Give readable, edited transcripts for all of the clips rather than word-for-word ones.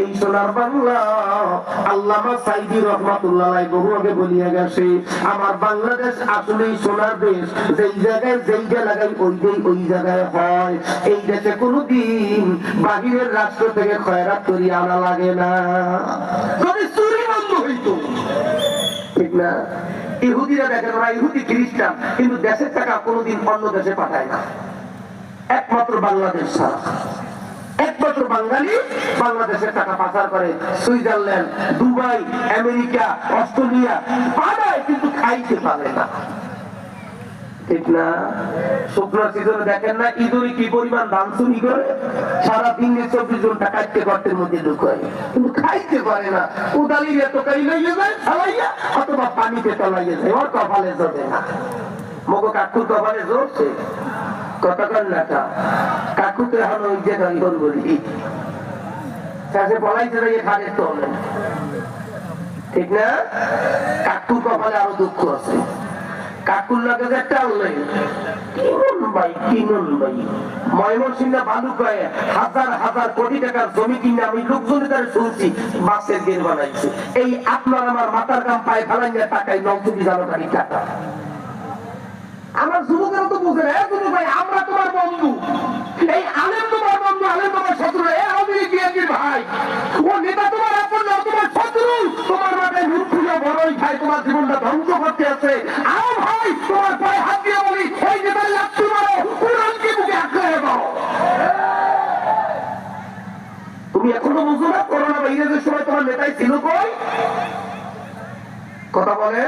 এই সোনার বাংলা আল্লামা সাইদি রাহমাতুল্লাহ আলাইহি বহু আগে বলিয়া গেছে, আমার বাংলাদেশ আসলেই সোনার দেশ, যেই জায়গায় যেইটা লাগাই ওই জায়গায় হয়। এই দেশে কোনোদিন বাহিরের রাষ্ট্র থেকে খয়রাত করি আনা লাগে না, যদি চুরি বন্ধ হইতো। ঠিক না? ইহুদিরা দেখেন, ওরা ইহুদি খ্রিস্টান, কিন্তু দেশের টাকা কোনোদিন অন্য দেশে পাঠায় না, একমাত্র বাংলাদেশ ছাড়া। একমাত্র বাঙালি বাংলাদেশের টাকা পাচার করে সুইজারল্যান্ড, দুবাই, আমেরিকা, অস্ট্রেলিয়া পাঠায়, কিন্তু খাইতে পারে না। ঠিক না? শুকনার সিজনে দেখেন না ইঁদুরে কি পরিমাণ ধান চুরি করে, সারা দিন 24 ঘন্টা কাটতে গর্তের মধ্যে ঢুকায়, কিন্তু খাইতে পারে না। উদালির এত কাই লইয়ে যায় ফালাইয়া, অথবা পানিতে তলাইয়ে যায়, ওর কপালে জোটে না। মগো কাকুর কপালে জোরছে কতক্ষণ নাটা, কাকু তো এখন ওই যে গান বলি চাষে পলাইতে যাইয়ে খাদের তো নেই। ঠিক না? কাকুর কপালে আরো দুঃখ আছে, কাকুর লাগে যে টাল নেই। কিনুন ভাই ময়মনসিংহ বালুকায় হাজার হাজার কোটি টাকার জমি কিনে আমি লোকজনের দ্বারা শুনছি বাসের গেট বানাইছে। এই আপনার আমার মাথার গাম পায়ে ফেলাইয়া টাকায় 9 জানুয়ারি টাকা। আমার যুবকেরা তো বুঝে না, যুবক ভাই আমরা তোমার বন্ধু, এই আলেম তোমার বন্ধু, আলেম তোমার শত্রু, ভাই ও নেতা তোমার আপন, তোমার শত্রু। তোমার মাথায় মুখ খুলে বড়ই খাই, তোমার জীবনটা ধ্বংস করতে আছে। আও ভাই তোমার পায়ে হাত দিয়ে বলি, এই নেতার লাঠি মারো, কোরআনকে বুকে আঁকড়ে দাও। তুমি এখনো বুঝো না করোনা ভাইরাসের সময় তোমার নেতাই ছিল কই? কথা বলে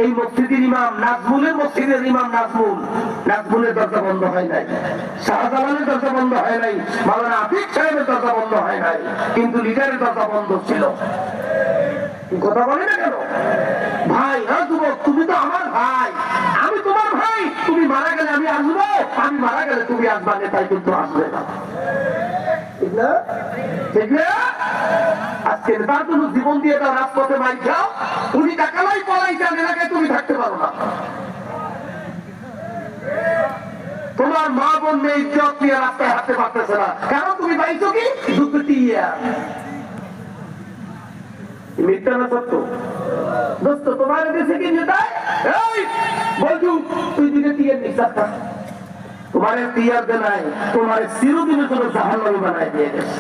এই মসজিদের ইমাম নাজমুলের, মসজিদের ইমাম নাজমুলের দরজা বন্ধ হয় নাই, শাহজালালের দরজা বন্ধ হয় নাই, মাওলানা আতিক সাহেবের দরজা বন্ধ হয় নাই, কিন্তু লিডারের দরজা বন্ধ ছিল। কথা বলে না কেন ভাই? হ্যাঁ যুবক, তুমি তো আমার ভাই, আমি তোমার ভাই। তুমি মারা গেলে আমি আসবো, আমি মারা গেলে তুমি আসবা, নেতাই কিন্তু আসবে না। ঠিক না? ঠিক না? আজকে তার জন্য জীবন দিয়ে তার রাজপথে মাই খাও, উনি টাকালাই পলাই যান, এলাকায় তুমি থাকতে পারো না। তোমার মা বোন মেয়ে ইজ্জত নিয়ে রাস্তায় হাঁটতে পারতেছে না, কারণ তুমি পাইছো কি দুটিয়া। মিথ্যা না সত্য? দোস্ত তোমার দেশে কি নেতায় বলছু তুই দিকে টিয়ার নিঃশ্বাস থাক, তোমার টিয়ার দেনায় তোমার চিরদিনের জন্য জাহান্নামী বানায় দিয়ে গেছে।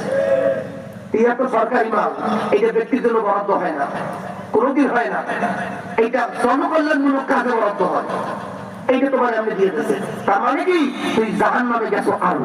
টিয়া তো সরকারি মাল, এটা ব্যক্তির জন্য বরাদ্দ হয় না, কোনোদিন হয় না। এইটা জনকল্যাণমূলক কাজে বরাদ্দ হয়, এইটা তোমার আমি দিয়ে দিয়েছে। তার মানে কি তুই জাহান্নামে গেছো আরো।